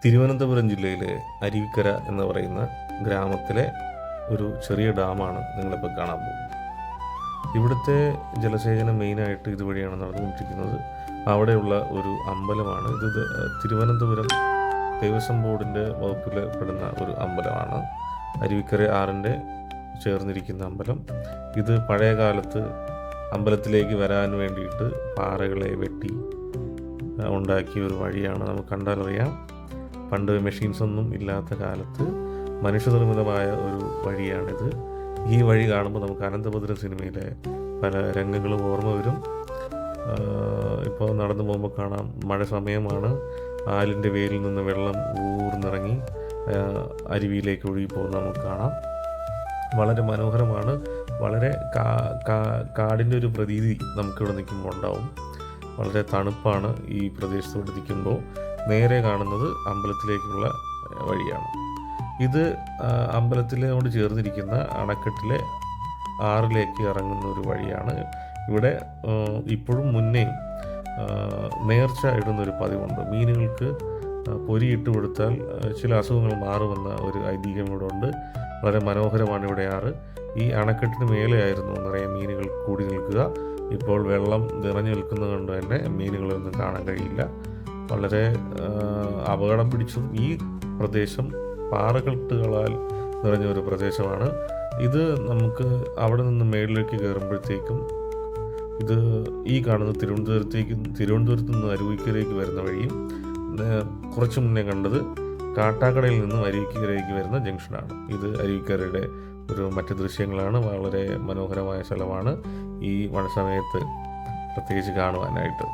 തിരുവനന്തപുരം ജില്ലയിലെ അരുവിക്കര എന്ന് പറയുന്ന ഗ്രാമത്തിലെ ഒരു ചെറിയ ഡാമാണ് നിങ്ങളിപ്പോൾ കാണാൻ പോകുന്നത്. ഇവിടുത്തെ ജലസേചനം മെയിനായിട്ട് ഇതുവഴിയാണ് നടന്നുകൊണ്ടിരിക്കുന്നത്. അവിടെയുള്ള ഒരു അമ്പലമാണ് ഇത്. തിരുവനന്തപുരം ദേവസ്വം ബോർഡിൻ്റെ വകുപ്പിൽ പെടുന്ന ഒരു അമ്പലമാണ്. അരുവിക്കര ആറിൻ്റെ ചേർന്നിരിക്കുന്ന അമ്പലം. ഇത് പഴയ കാലത്ത് അമ്പലത്തിലേക്ക് വരാൻ വേണ്ടിയിട്ട് പാറകളെ വെട്ടി ഉണ്ടാക്കിയ ഒരു വഴിയാണ്. നമുക്ക് കണ്ടാലറിയാം, പണ്ട് മെഷീൻസ് ഒന്നും ഇല്ലാത്ത കാലത്ത് മനുഷ്യനിർമ്മിതമായ ഒരു വഴിയാണിത്. ഈ വഴി കാണുമ്പോൾ നമുക്ക് അനന്തഭദ്രൻ സിനിമയിലെ പല രംഗങ്ങളും ഓർമ്മ വരും. ഇപ്പോൾ നടന്നു പോകുമ്പോൾ കാണാം, മഴ സമയമാണ്. ആലിൻ്റെ വേരിൽ നിന്ന് വെള്ളം ഊർന്നിറങ്ങി അരുവിയിലേക്ക് ഒഴുകി പോകുന്നത് നമുക്ക് കാണാം. വളരെ മനോഹരമാണ്. വളരെ കാടിൻ്റെ ഒരു പ്രതീതി നമുക്കിവിടെ നിൽക്കുമ്പോൾ ഉണ്ടാവും. വളരെ തണുപ്പാണ് ഈ പ്രദേശത്തോട് നിൽക്കുമ്പോൾ. നേരെ കാണുന്നത് അമ്പലത്തിലേക്കുള്ള വഴിയാണ്. ഇത് അമ്പലത്തിനോട് ചേർന്നിരിക്കുന്ന അണക്കെട്ടിലെ ആറിലേക്ക് ഇറങ്ങുന്ന ഒരു വഴിയാണ്. ഇവിടെ ഇപ്പോഴും മുന്നേയും നേർച്ച ഇടുന്നൊരു പതിവുണ്ട്. മീനുകൾക്ക് പൊരിയിട്ട് കൊടുത്താൽ ചില അസുഖങ്ങൾ മാറുമെന്ന ഒരു ഐതിഹ്യം ഇവിടെ ഉണ്ട്. വളരെ മനോഹരമാണ് ഇവിടെ ആറ്. ഈ അണക്കെട്ടിന് മേലെയായിരുന്നു നിറയെ മീനുകൾ കൂടി നിൽക്കുക. ഇപ്പോൾ വെള്ളം നിറഞ്ഞു നിൽക്കുന്നത് കൊണ്ട് തന്നെ മീനുകളൊന്നും കാണാൻ കഴിയില്ല. വളരെ അപകടം പിടിച്ചും ഈ പ്രദേശം പാറകെട്ടുകളാൽ നിറഞ്ഞ ഒരു പ്രദേശമാണ്. ഇത് നമുക്ക് അവിടെ നിന്ന് മേളിലേക്ക് കയറുമ്പോഴത്തേക്കും ഇത് ഈ കാണുന്ന തിരുവനന്തപുരത്ത് നിന്ന് അരുവിക്കരയ്ക്ക് വരുന്ന വഴിയും, കുറച്ച് മുന്നേ കണ്ടത് കാട്ടാക്കടയിൽ നിന്നും അരുവിക്കരയ്ക്ക് വരുന്ന ജംഗ്ഷനാണ്. ഇത് അരുവിക്കരയുടെ മറ്റ് ദൃശ്യങ്ങളാണ്. വളരെ മനോഹരമായ സ്ഥലമാണ് ഈ മഴ സമയത്ത് പ്രത്യേകിച്ച് കാണുവാനായിട്ട്.